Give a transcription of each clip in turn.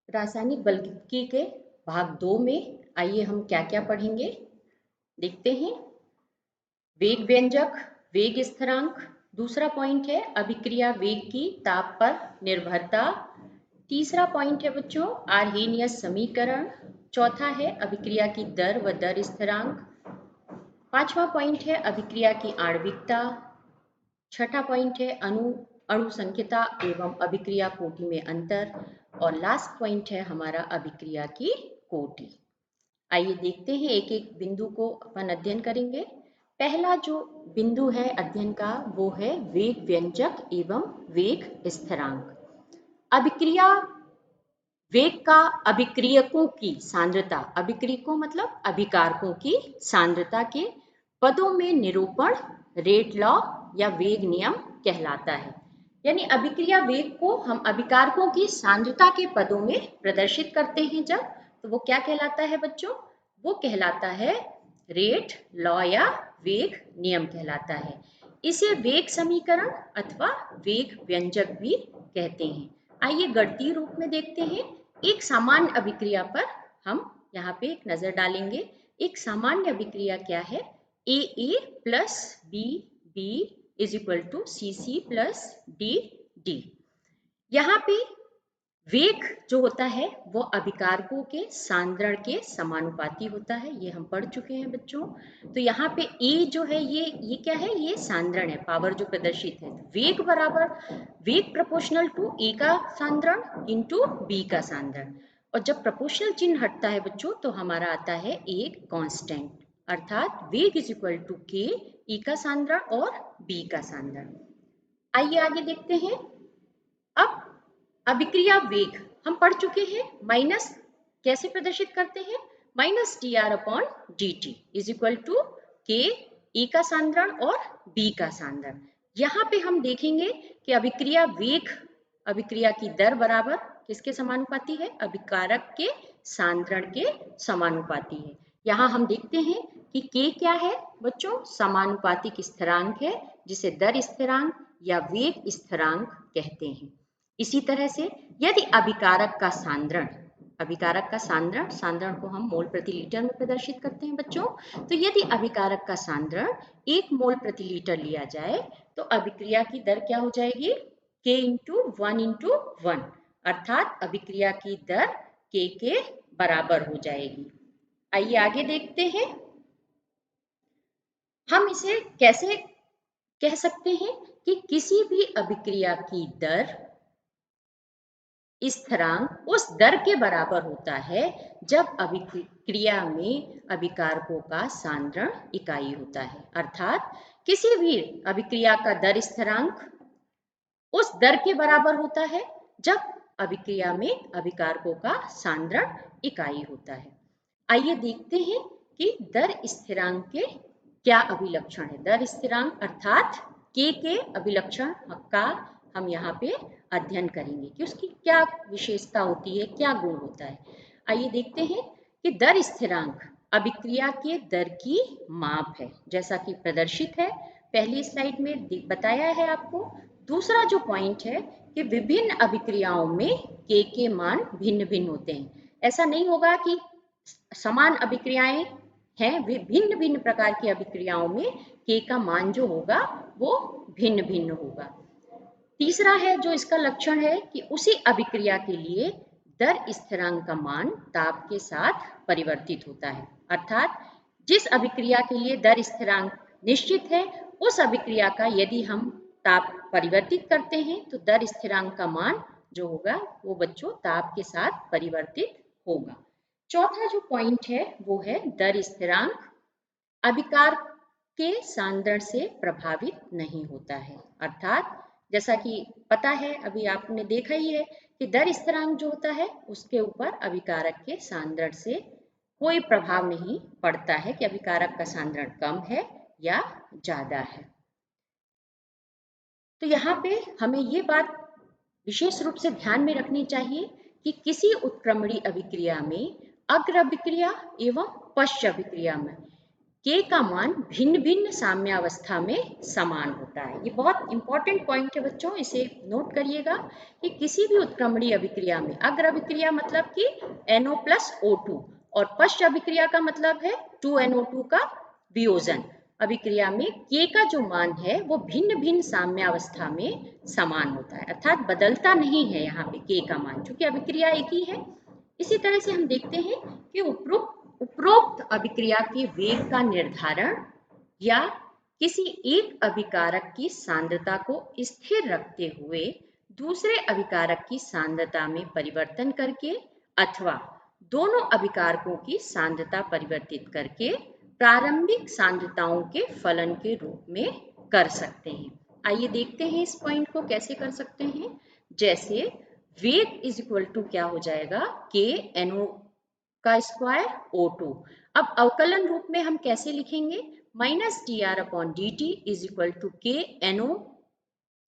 रासायनिक बलकी के भाग 2 में आइए हम क्या क्या पढ़ेंगे देखते हैं। वेग व्यंजक, वेग स्थिरांक, दूसरा पॉइंट है अभिक्रिया वेग की ताप पर निर्भरता, तीसरा पॉइंट है बच्चों आर्हेनियस समीकरण, चौथा है अभिक्रिया की दर व दर स्थिरांक, पांचवा पॉइंट है अभिक्रिया की आणविकता, छठा पॉइंट है अणु संख्यता एवं अभिक्रिया कोटि में अंतर, और लास्ट पॉइंट है हमारा अभिक्रिया की कोटि। आइए देखते हैं एक एक बिंदु को अपन अध्ययन करेंगे। पहला जो बिंदु है अध्ययन का वो है वेग व्यंजक एवं वेग स्थिरांक। अभिक्रिया वेग का अभिक्रियकों की सांद्रता, अभिक्रियकों मतलब अभिकारकों की सांद्रता के पदों में निरूपण रेट लॉ या वेग नियम कहलाता है। यानी अभिक्रिया वेग को हम अभिकारकों की सांद्रता के पदों में प्रदर्शित करते हैं जब, तो वो क्या कहलाता है बच्चों? वो कहलाता है रेट लॉ या वेग नियम कहलाता है। इसे वेग समीकरण अथवा वेग व्यंजक भी कहते हैं। आइए गणितीय रूप में देखते हैं। एक सामान्य अभिक्रिया पर हम यहाँ पे एक नजर डालेंगे। एक सामान्य अभिक्रिया क्या है? A plus B B is equal to C C plus D D. यहाँ पे वेग जो होता है वो अभिकारकों के सांद्रण के समानुपाती होता है, ये हम पढ़ चुके हैं बच्चों। तो यहाँ पे ए जो है ये क्या है? ये सांद्रण है, पावर जो प्रदर्शित है। वेग बराबर वेग प्रोपोर्शनल टू ए का सांद्रण इंटू बी का सांद्रण, और जब प्रोपोर्शनल चिन्ह हटता है बच्चों तो हमारा आता है एक कांस्टेंट, अर्थात वेग is equal to k e का सांद्रण और बी का सांद्रण। आइए आगे देखते हैं। अब अभिक्रिया वेग हम पढ़ चुके हैं, माइनस कैसे प्रदर्शित करते हैं? Minus d r upon d t is equal to k e का सांद्रण और बी का सांद्रण। यहाँ पे हम देखेंगे कि अभिक्रिया वेग अभिक्रिया की दर बराबर किसके समानुपाती है? अभिकारक के सांद्रण के समानुपाती है। यहाँ हम देखते हैं कि के क्या है बच्चों? समानुपातिक स्थिरांक है, जिसे दर स्थिरांक या वेग स्थिरांक कहते हैं। इसी तरह से यदि अभिकारक का सांद्रण, अभिकारक का सांद्रण को हम मोल प्रति लीटर में प्रदर्शित करते हैं बच्चों। तो यदि अभिकारक का सांद्रण 1 मोल प्रति लीटर लिया जाए तो अभिक्रिया की दर क्या हो जाएगी? K इंटू 1 इंटू 1, अर्थात अभिक्रिया की दर K के बराबर हो जाएगी। आइए आगे देखते हैं। हम इसे कैसे कह सकते हैं कि किसी भी अभिक्रिया की दर स्थिरांक उस दर के बराबर होता है जब अभिक्रिया में अभिकारकों का सांद्रण इकाई होता है, अर्थात किसी भी अभिक्रिया का दर स्थिरांक उस दर के बराबर होता है जब अभिक्रिया में अभिकारकों का सांद्रण इकाई होता है। आइए देखते हैं कि दर स्थिरांक के क्या अभिलक्षण है। दर स्थिरांक अर्थात के अभिलक्षण का हम यहाँ पे अध्ययन करेंगे कि उसकी क्या विशेषता होती है, क्या गुण होता है। आइए देखते हैं कि दर स्थिरांक अभिक्रिया के दर की माप है, जैसा कि प्रदर्शित है पहली स्लाइड में बताया है आपको। दूसरा जो पॉइंट है कि विभिन्न अभिक्रियाओं में के मान भिन्न भिन्न होते हैं। ऐसा नहीं होगा कि समान अभिक्रियाएं हैं, भिन्न भिन्न प्रकार की अभिक्रियाओं में के का मान जो होगा वो भिन्न भिन्न होगा। तीसरा है जो इसका लक्षण है कि उसी अभिक्रिया के लिए दर स्थिरांक का मान ताप के साथ परिवर्तित होता है, अर्थात जिस अभिक्रिया के लिए दर स्थिरांक निश्चित है उस अभिक्रिया का यदि हम ताप परिवर्तित करते हैं तो दर स्थिरांक का मान जो होगा वो बच्चों ताप के साथ परिवर्तित होगा। चौथा जो पॉइंट है वो है दर स्थिरांक अभिकार के सांद्रण से प्रभावित नहीं होता है, अर्थात जैसा कि पता है अभी आपने देखा ही है कि दर स्थिरांक जो होता है उसके ऊपर अभिकारक के सांद्रण से कोई प्रभाव नहीं पड़ता है कि अभिकारक का सांद्रण कम है या ज्यादा है। तो यहाँ पे हमें ये बात विशेष रूप से ध्यान में रखनी चाहिए कि किसी उत्क्रमणी अभिक्रिया में अग्र अभिक्रिया एवं पश्च अभिक्रिया में K का मान भिन्न भिन्न साम्यावस्था में समान होता है। ये बहुत इंपॉर्टेंट पॉइंट है बच्चों, इसे नोट करिएगा कि किसी भी उत्क्रमणीय अभिक्रिया में, अग्र अभिक्रिया मतलब कि NO प्लस O2 और पश्च अभिक्रिया का मतलब है 2NO2 का वियोजन अभिक्रिया में K का जो मान है वो भिन्न भिन्न साम्यावस्था में समान होता है, अर्थात बदलता नहीं है यहाँ पे K का मान, क्योंकि अभिक्रिया एक ही है। इसी तरह से हम देखते हैं कि उपरोक्त अभिक्रिया के वेग का निर्धारण या किसी एक अभिकारक की सांद्रता को स्थिर रखते हुए दूसरे अभिकारक की सांद्रता में परिवर्तन करके अथवा दोनों अभिकारकों की सांद्रता परिवर्तित करके प्रारंभिक सांद्रताओं के फलन के रूप में कर सकते हैं। आइए देखते हैं इस पॉइंट को कैसे कर सकते हैं। जैसे वेग इज इक्वल टू क्या हो जाएगा, के NO का स्क्वायर O2। अब अवकलन रूप में हम कैसे लिखेंगे, minus dr/dt is equal to k NO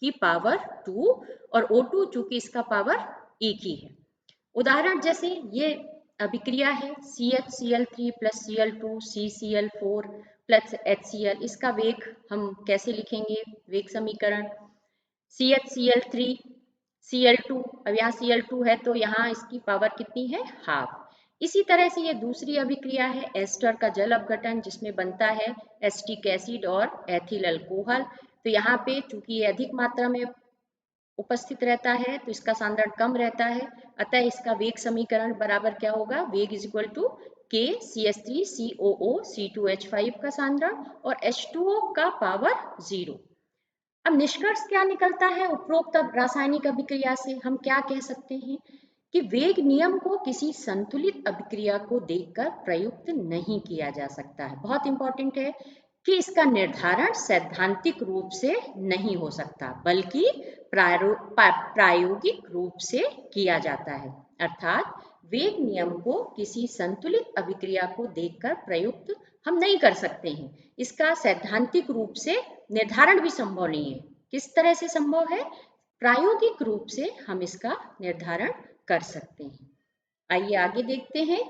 की पावर 2 और O2 चूंकि इसका पावर एक ही है। उदाहरण जैसे ये अभिक्रिया है CHCl3 plus Cl2 CCl4 plus HCl, इसका वेग हम कैसे लिखेंगे, वेग समीकरण CHCl3 Cl2, अब यहाँ Cl2 है तो यहाँ इसकी पावर कितनी है, हाफ। इसी तरह से ये दूसरी अभिक्रिया है एस्टर का जल अपघटन, जिसमें बनता है एसिटिक एसिड और एथिल अल्कोहल। तो यहाँ पे चूंकि ये अधिक मात्रा में उपस्थित रहता है तो इसका सांद्रण कम रहता है, अतः इसका वेग समीकरण बराबर क्या होगा, वेग इज इक्वल टू के CH3COO C2H5 का सांद्रण और H2O का पावर 0। अब निष्कर्ष क्या निकलता है उपरोक्त रासायनिक अभिक्रिया से, हम क्या कह सकते हैं कि वेग नियम को किसी संतुलित अभिक्रिया को देखकर प्रयुक्त नहीं किया जा सकता है। बहुत इंपॉर्टेंट है कि इसका निर्धारण सैद्धांतिक रूप से नहीं हो सकता बल्कि प्रायोगिक रूप से किया जाता है, अर्थात वेग नियम को किसी संतुलित अभिक्रिया को देखकर प्रयुक्त हम नहीं कर सकते हैं। इसका सैद्धांतिक रूप से निर्धारण भी संभव नहीं है। किस तरह से संभव है, प्रायोगिक रूप से हम इसका निर्धारण कर सकते हैं। आइए आगे देखते हैं।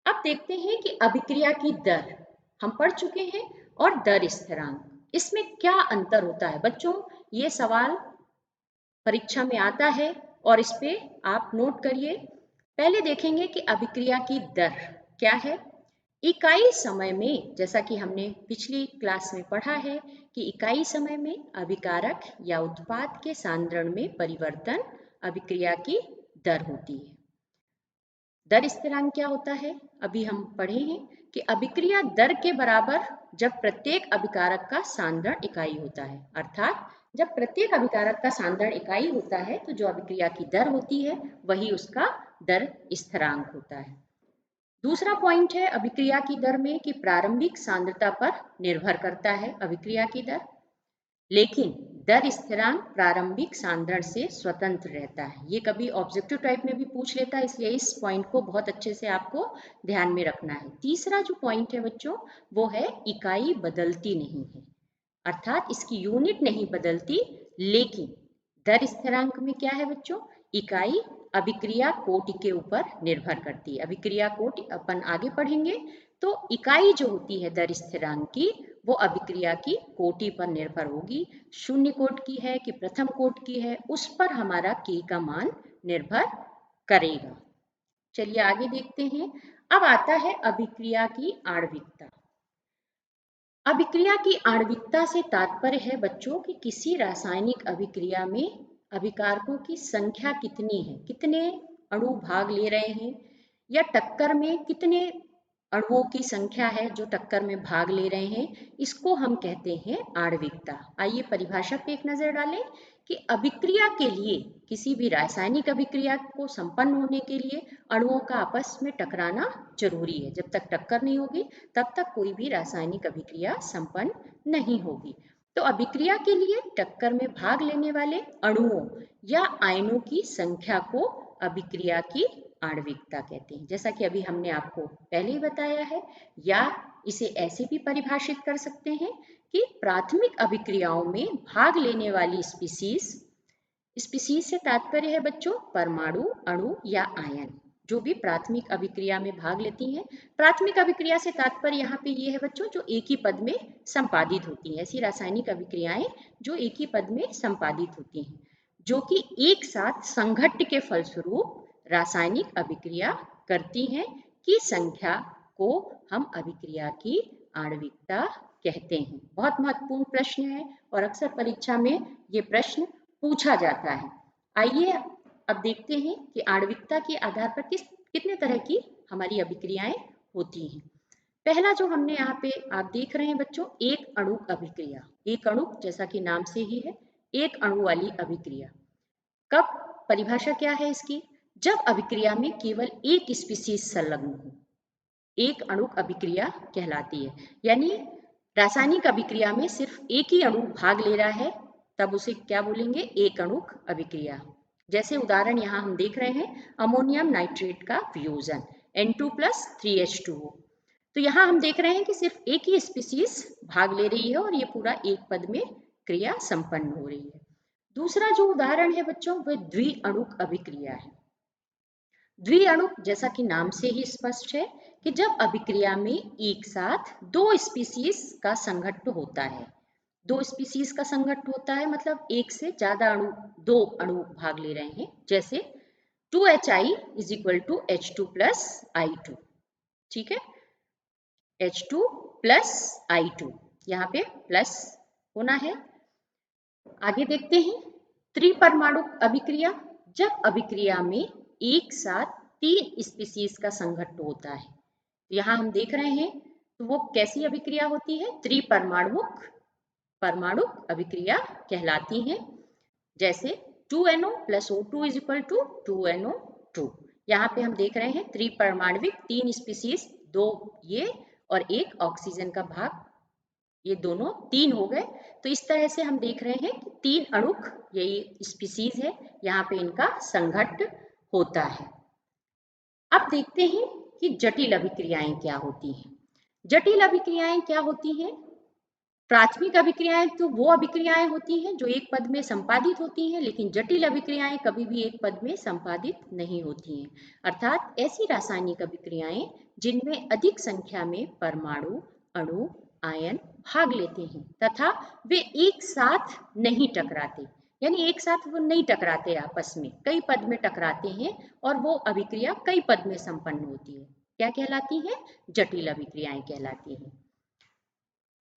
अब देखते हैं कि अभिक्रिया की दर हम पढ़ चुके हैं और दर स्थिरांक, इसमें क्या अंतर होता है बच्चों, ये सवाल परीक्षा में आता है और इस पे आप नोट करिए। पहले देखेंगे कि अभिक्रिया की दर क्या है। इकाई समय में, जैसा कि हमने पिछली क्लास में पढ़ा है कि इकाई समय में अभिकारक या उत्पाद के सांद्रण में परिवर्तन अभिक्रिया की दर होती है। दर स्थिरांक क्या होता है, अभी हम पढ़े हैं कि अभिक्रिया दर के बराबर जब प्रत्येक अभिकारक का सांद्रण इकाई होता है, अर्थात जब प्रत्येक अभिकारक का सांद्रण इकाई होता है तो जो अभिक्रिया की दर होती है वही उसका दर स्थिरांक होता है। दूसरा पॉइंट है अभिक्रिया की दर में कि प्रारंभिक सांद्रता पर निर्भर करता है अभिक्रिया की दर, लेकिन दर स्थिरांक प्रारंभिक सांद्रण से स्वतंत्र रहता है। ये कभी ऑब्जेक्टिव टाइप में भी पूछ लेता है, इसलिए इस पॉइंट को बहुत अच्छे से आपको ध्यान में रखना है। तीसरा जो पॉइंट है बच्चों वो है इकाई बदलती नहीं है, अर्थात इसकी यूनिट नहीं बदलती, लेकिन दर स्थिरांक में क्या है बच्चों, इकाई अभिक्रिया कोटि के ऊपर निर्भर करती है। अभिक्रिया कोटि अपन आगे पढ़ेंगे, तो इकाई जो होती है दर स्थिरांक की वो अभिक्रिया की कोटि पर निर्भर होगी, शून्य कोटि की है कि प्रथम कोटि की है, उस पर हमारा के का मान निर्भर करेगा। चलिए आगे देखते हैं। अब आता है अभिक्रिया की आणविकता। अभिक्रिया की आणविकता से तात्पर्य है बच्चों कि किसी रासायनिक अभिक्रिया में अभिकारकों की संख्या कितनी है, कितने अणु भाग ले रहे हैं, या टक्कर में कितने अणुओं की संख्या है जो टक्कर में भाग ले रहे हैं, इसको हम कहते हैं आणविकता। आइए परिभाषा पे एक नजर डालें कि अभिक्रिया के लिए, किसी भी रासायनिक अभिक्रिया को संपन्न होने के लिए अणुओं का आपस में टकराना जरूरी है। जब तक टक्कर नहीं होगी तब तक कोई भी रासायनिक अभिक्रिया संपन्न नहीं होगी। तो अभिक्रिया के लिए टक्कर में भाग लेने वाले अणुओं या आयनों की संख्या को अभिक्रिया की आणविकता कहते हैं, जैसा कि अभी हमने आपको पहले ही बताया है। या इसे ऐसे भी परिभाषित कर सकते हैं कि प्राथमिक अभिक्रियाओं में भाग लेने वाली स्पीसीज से तात्पर्य है बच्चों परमाणु, अणु या आयन, जो भी प्राथमिक अभिक्रिया में भाग लेती हैं। प्राथमिक अभिक्रिया से तात्पर्य यहाँ पे ये है बच्चों, जो एक ही पद में संपादित होती हैं, ऐसी रासायनिक अभिक्रियाएं जो एक ही पद में संपादित होती हैं, जो कि एक साथ संघट्ट के फलस्वरूप रासायनिक अभिक्रिया करती हैं की संख्या को हम अभिक्रिया की आणविकता कहते हैं। बहुत महत्वपूर्ण प्रश्न है और अक्सर परीक्षा में ये प्रश्न पूछा जाता है। आइए अब देखते हैं कि आणविकता के आधार पर कितने तरह की हमारी अभिक्रियाएं होती हैं। पहला जो हमने यहाँ पे आप देख रहे हैं बच्चों, एक अणु अभिक्रिया। एक अणु जैसा कि नाम से ही है, एक अणु वाली अभिक्रिया। कब, परिभाषा क्या है इसकी, जब अभिक्रिया में केवल एक स्पीशीज संलग्न हो, एक अणु अभिक्रिया कहलाती है। यानी रासायनिक अभिक्रिया में सिर्फ एक ही अणु भाग ले रहा है, तब उसे क्या बोलेंगे, एक अणुक अभिक्रिया। जैसे उदाहरण यहाँ हम देख रहे हैं, अमोनियम नाइट्रेट का फ्यूजन N2+3H2O। तो यहाँ हम देख रहे हैं कि सिर्फ एक ही स्पीशीज भाग ले रही है और ये पूरा एक पद में क्रिया संपन्न हो रही है। दूसरा जो उदाहरण है बच्चों, वह द्विअणुक अभिक्रिया है। द्विअणुक जैसा कि नाम से ही स्पष्ट है कि जब अभिक्रिया में एक साथ दो स्पीशीज का संघट्ट होता है, दो स्पीशीज का संघट्ट होता है मतलब एक से ज्यादा अणु, दो अणु भाग ले रहे हैं। जैसे 2HI is equal to H2+I2, ठीक है, H2+I2, यहाँ पे प्लस होना है। आगे देखते हैं त्रिपरमाणु अभिक्रिया, जब अभिक्रिया में एक साथ तीन स्पीशीज का संघट्ट होता है। यहाँ हम देख रहे हैं तो वो कैसी अभिक्रिया होती है, त्रिपरमाणुक परमाणु अभिक्रिया कहलाती हैं। जैसे 2NO+O2 is equal to 2NO2। यहाँ पे हम देख रहे हैं त्रिपरमाणविक, तीन स्पीशीज, दो ये और एक ऑक्सीजन का भाग, ये दोनों तीन हो गए। तो इस तरह से हम देख रहे हैं कि तीन अणुक यही स्पीशीज है, यहाँ पे इनका संघट्ट होता है। अब देखते हैं कि जटिल अभिक्रियाएं क्या होती हैं। जटिल अभिक्रियाएं क्या होती हैं, प्राथमिक अभिक्रियाएं तो वो अभिक्रियाएं होती हैं जो एक पद में संपादित होती हैं, लेकिन जटिल अभिक्रियाएं कभी भी एक पद में संपादित नहीं होती हैं। अर्थात ऐसी रासायनिक अभिक्रियाएं जिनमें अधिक संख्या में परमाणु, अणु, आयन भाग लेते हैं तथा वे एक साथ नहीं टकराते, यानी एक साथ वो नहीं टकराते आपस में, कई पद में टकराते हैं और वो अभिक्रिया कई पद में संपन्न होती है, क्या कहलाती है, जटिल अभिक्रियाएं कहलाती हैं।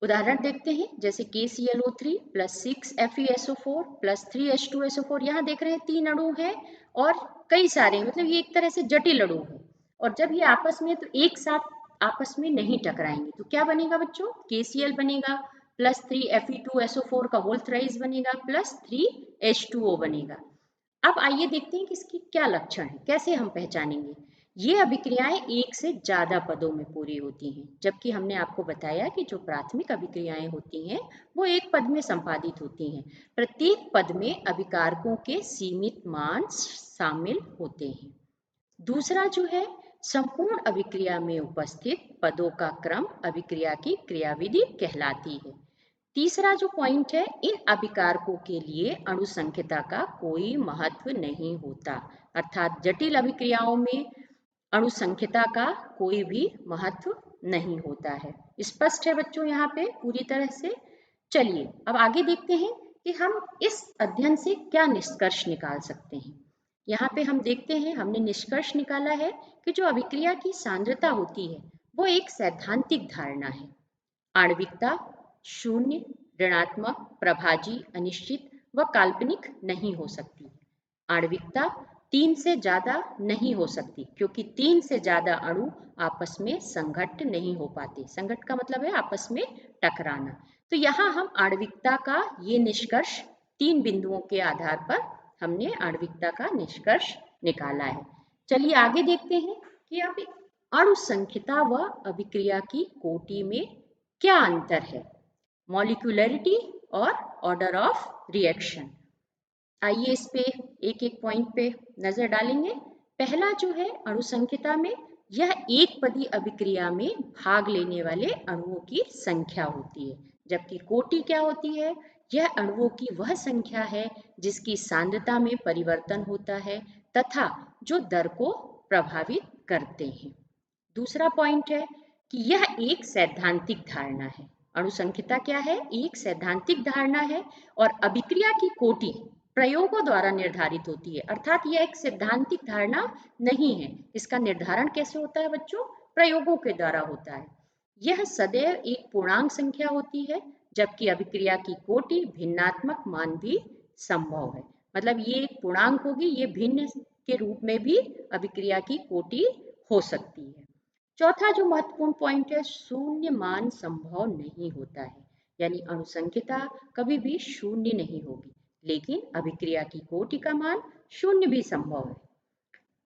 उदाहरण देखते हैं, जैसे KClO3 + 6FeSO4 + 3H2SO4। यहाँ देख रहे हैं तीन अणु हैं और कई सारे, मतलब ये एक तरह से जटिल अणु है, और जब ये आपस में तो एक साथ आपस में नहीं टकराएंगे तो क्या बनेगा बच्चों, KCl बनेगा + 3Fe2SO4 का होल थ्राइस बनेगा + 3H2O बनेगा। अब आइए देखते हैं कि इसकी क्या लक्षण है, कैसे हम पहचानेंगे। ये अभिक्रियाएं एक से ज्यादा पदों में पूरी होती हैं, जबकि हमने आपको बताया कि जो प्राथमिक अभिक्रियाएं होती हैं वो एक पद में संपादित होती हैं। प्रत्येक पद में अभिकारकों के सीमित मान शामिल होते हैं। दूसरा जो है, संपूर्ण अभिक्रिया में उपस्थित पदों का क्रम अभिक्रिया की क्रियाविधि कहलाती है। तीसरा जो पॉइंट है, इन अभिकारकों के लिए अणु संख्यता का कोई महत्व नहीं होता, अर्थात जटिल अभिक्रियाओं में अणु संख्यता का कोई भी महत्व नहीं होता है। स्पष्ट है बच्चों यहाँ पे पूरी तरह से। चलिए अब आगे देखते हैं कि हम इस अध्ययन से क्या निष्कर्ष निकाल सकते हैं। यहाँ पे हम देखते हैं, हमने निष्कर्ष निकाला है कि जो अभिक्रिया की सांद्रता होती है वो एक सैद्धांतिक धारणा है। आणविकता शून्य, ऋणात्मक, प्रभाजी, अनिश्चित व काल्पनिक नहीं हो सकती। आणविकता 3 से ज्यादा नहीं हो सकती, क्योंकि 3 से ज्यादा अणु आपस में संघट्ट नहीं हो पाते। संघट्ट का मतलब है आपस में टकराना। तो यहाँ हम आणविकता का ये निष्कर्ष 3 बिंदुओं के आधार पर हमने आणविकता का निष्कर्ष निकाला है। चलिए आगे देखते हैं कि अब अणु संख्यता व अभिक्रिया की कोटि में क्या अंतर है, मॉलिक्यूलरिटी और ऑर्डर ऑफ रिएक्शन। आइए इस पे एक एक पॉइंट पे नजर डालेंगे। पहला जो है, अणु संख्यता में यह एक पदी अभिक्रिया में भाग लेने वाले अणुओं की संख्या होती है, जबकि कोटि क्या होती है, यह अणुओं की वह संख्या है जिसकी सांद्रता में परिवर्तन होता है तथा जो दर को प्रभावित करते हैं। दूसरा पॉइंट है कि यह एक सैद्धांतिक धारणा है। अणुसंख्यता क्या है? एक सैद्धांतिक धारणा है और अभिक्रिया की कोटि प्रयोगों द्वारा निर्धारित होती है, अर्थात यह एक सैद्धांतिक धारणा नहीं है। इसका निर्धारण कैसे होता है बच्चों? प्रयोगों के द्वारा होता है। यह सदैव एक पूर्णांक संख्या होती है, जबकि अभिक्रिया की कोटि भिन्नात्मक मान भी संभव है। मतलब ये एक पूर्णांक होगी, ये भिन्न के रूप में भी अभिक्रिया की कोटि हो सकती है। चौथा जो महत्वपूर्ण पॉइंट है, शून्य मान संभव नहीं होता है, यानी अणुसंख्यता कभी भी शून्य नहीं होगी, लेकिन अभिक्रिया की कोटि का मान शून्य भी संभव है।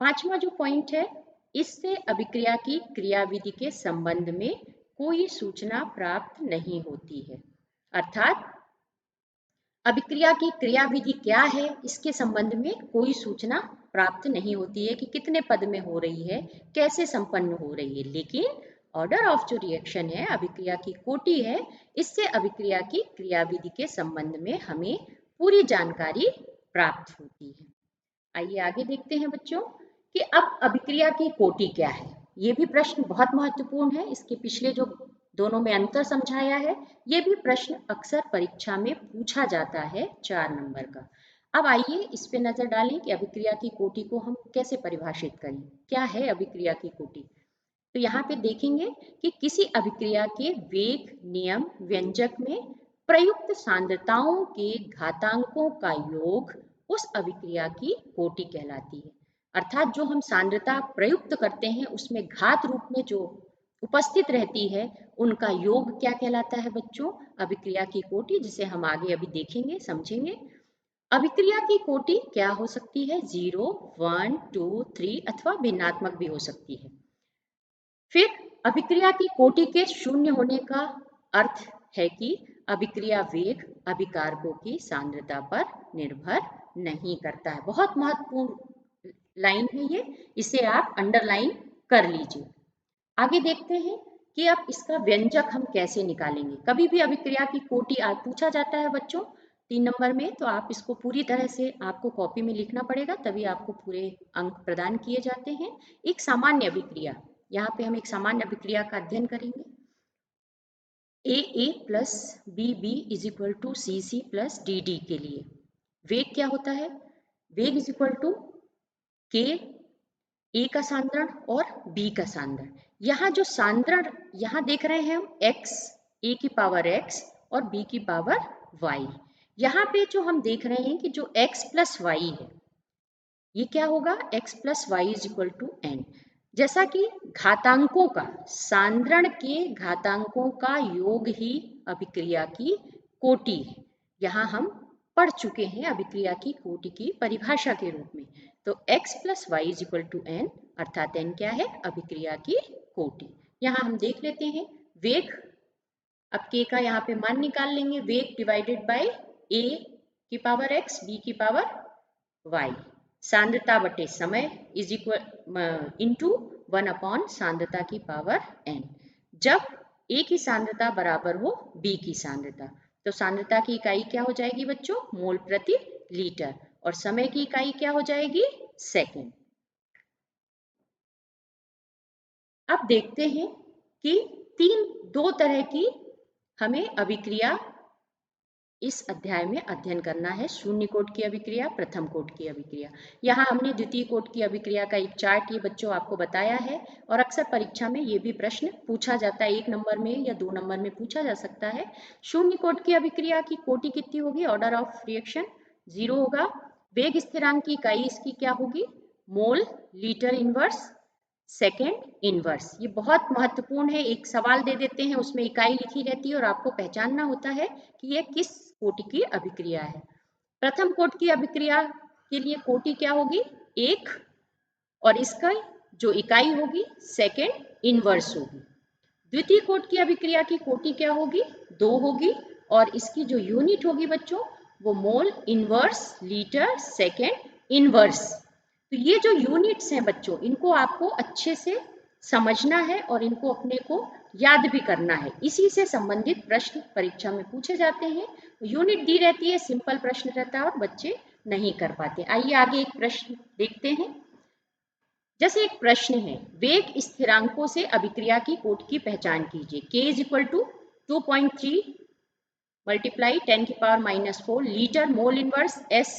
पांचवा जो पॉइंट है, इससे अभिक्रिया की क्रियाविधि के संबंध में कोई सूचना प्राप्त नहीं होती है, अर्थात अभिक्रिया की क्रियाविधि क्या है इसके संबंध में कोई सूचना प्राप्त नहीं होती है कि कितने पद में हो रही है, कैसे संपन्न हो रही है, लेकिन ऑर्डर ऑफ जो रिएक्शन है, अभिक्रिया की कोटि है, इससे अभिक्रिया की क्रियाविधि के संबंध में हमें पूरी जानकारी प्राप्त होती है। आइए आगे देखते हैं बच्चों कि अब अभिक्रिया की कोटि क्या है। ये भी प्रश्न बहुत महत्वपूर्ण है। इसके पिछले जो दोनों में अंतर समझाया है, ये भी प्रश्न अक्सर परीक्षा में पूछा जाता है 4 नंबर का। अब आइए इस पे नजर डालें कि अभिक्रिया की कोटि को हम कैसे परिभाषित करें। क्या है अभिक्रिया की कोटि? तो यहाँ पे देखेंगे कि किसी अभिक्रिया के वेग नियम व्यंजक में प्रयुक्त सांद्रताओं के घातांकों का योग उस अभिक्रिया की कोटि कहलाती है। अर्थात जो हम सांद्रता प्रयुक्त करते हैं उसमें घात रूप में जो उपस्थित रहती है, उनका योग क्या कहलाता है बच्चों? अभिक्रिया की कोटि, जिसे हम आगे अभी देखेंगे, समझेंगे। अभिक्रिया की कोटि क्या हो सकती है? 0, 1, 2, 3 अथवा भिन्नात्मक भी हो सकती है। फिर अभिक्रिया की कोटि के शून्य होने का अर्थ है कि अभिक्रिया वेग अभिकारकों की सांद्रता पर निर्भर नहीं करता है। बहुत महत्वपूर्ण लाइन है ये, इसे आप अंडरलाइन कर लीजिए। आगे देखते हैं कि अब इसका व्यंजक हम कैसे निकालेंगे। कभी भी अभिक्रिया की कोटि पूछा जाता है बच्चों 3 नंबर में, तो आप इसको पूरी तरह से आपको कॉपी में लिखना पड़ेगा, तभी आपको पूरे अंक प्रदान किए जाते हैं। एक सामान्य अभिक्रिया, यहाँ पे हम एक सामान्य अभिक्रिया का अध्ययन करेंगे। A plus B is equal to C plus D के लिए वेग क्या होता है? वेग इज इक्वल टू के, ए का सांद्रण और बी का सांद्रण। यहाँ जो सांद्रण यहाँ देख रहे हैं हम x, ए की पावर x और b की पावर y। यहाँ पे जो हम देख रहे हैं कि जो x प्लस वाई है, ये क्या होगा? x plus y is equal to n. जैसा कि घातांकों का, सांद्रण के घातांकों का योग ही अभिक्रिया की कोटि है। यहाँ हम पढ़ चुके हैं अभिक्रिया की कोटि की परिभाषा के रूप में। तो x plus y is equal to n, अर्थात n क्या है? अभिक्रिया की कोटि। यहाँ हम देख लेते हैं वेग, अब k का यहाँ पे मान निकाल लेंगे। वेग डिवाइडेड बाय a की पावर x, b की पावर y, सांद्रता बटे समय इज इक्वल इंटू 1 अपॉन सांद्रता की पावर n। जब a की सांद्रता बराबर हो b की सांद्रता, तो सांद्रता की इकाई क्या हो जाएगी बच्चों? मोल प्रति लीटर, और समय की इकाई क्या हो जाएगी? सेकेंड। अब देखते हैं कि दो तरह की हमें अभिक्रिया इस अध्याय में अध्ययन करना है। शून्य कोट की अभिक्रिया, प्रथम कोट की अभिक्रिया। यहाँ हमने द्वितीय कोट की अभिक्रिया का एक चार्ट ये बच्चों आपको बताया है, और अक्सर परीक्षा में ये भी प्रश्न पूछा जाता है, 1 नंबर में या 2 नंबर में पूछा जा सकता है। शून्य कोट की अभिक्रिया की कोटि कितनी होगी? ऑर्डर ऑफ रिएक्शन 0 होगा। वेग स्थिरांक की इकाई इसकी क्या होगी? Mole litre inverse second inverse. ये बहुत महत्वपूर्ण है, एक सवाल दे देते हैं उसमें इकाई लिखी रहती है और आपको पहचानना होता है कि ये किस कोटि की अभिक्रिया है। प्रथम कोटि की अभिक्रिया के लिए कोटि क्या होगी? 1, और इसका जो इकाई होगी सेकेंड इनवर्स होगी। द्वितीय कोटि की अभिक्रिया की कोटि क्या होगी? 2 होगी, और इसकी जो यूनिट होगी बच्चों वो mole inverse litre second inverse. तो ये जो यूनिट्स हैं बच्चों, इनको आपको अच्छे से समझना है और इनको अपने को याद भी करना है। इसी से संबंधित प्रश्न परीक्षा में पूछे जाते हैं। यूनिट दी रहती है, सिंपल प्रश्न रहता है और बच्चे नहीं कर पाते। आइए आगे एक प्रश्न देखते हैं। जैसे एक प्रश्न है, वेग स्थिरांकों से अभिक्रिया की कोटि की पहचान कीजिए। k is equal to 2.3 multiply 10⁻⁴ litre mole inverse s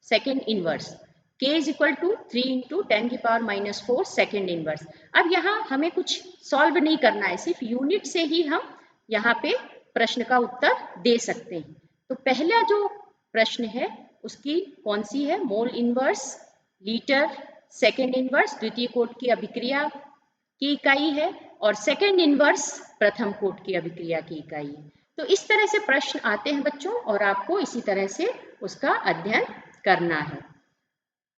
second inverse. k is equal to 3 into 10⁻⁴ second inverse. अब यहाँ हमें कुछ सॉल्व नहीं करना है, सिर्फ यूनिट से ही हम यहाँ पे प्रश्न का उत्तर दे सकते हैं। तो पहला जो प्रश्न है उसकी कौन सी है, mole inverse litre second inverse द्वितीय कोटि की अभिक्रिया की इकाई है और सेकेंड इनवर्स प्रथम कोटि की अभिक्रिया की इकाई है। तो इस तरह से प्रश्न आते हैं बच्चों और आपको इसी तरह से उसका अध्ययन करना है।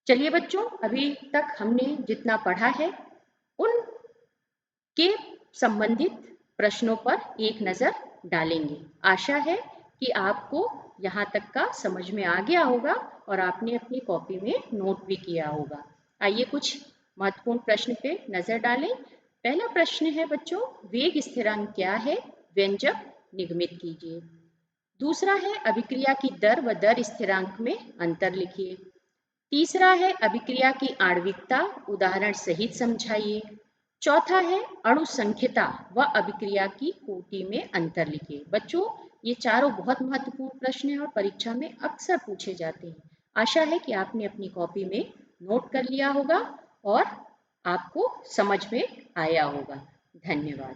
चलिए बच्चों, अभी तक हमने जितना पढ़ा है उन के संबंधित प्रश्नों पर एक नज़र डालेंगे। आशा है कि आपको यहाँ तक का समझ में आ गया होगा और आपने अपनी कॉपी में नोट भी किया होगा। आइए कुछ महत्वपूर्ण प्रश्न पे नज़र डालें। पहला प्रश्न है बच्चों, वेग स्थिरांक क्या है, व्यंजक निगमित कीजिए। दूसरा है अभिक्रिया की दर व दर स्थिरांक में अंतर लिखिए। तीसरा है अभिक्रिया की आणविकता उदाहरण सहित समझाइए। चौथा है अणु संख्यता व अभिक्रिया की कोटि में अंतर लिखिए। बच्चों, ये चारों बहुत महत्वपूर्ण प्रश्न हैं और परीक्षा में अक्सर पूछे जाते हैं। आशा है कि आपने अपनी कॉपी में नोट कर लिया होगा और आपको समझ में आया होगा। धन्यवाद।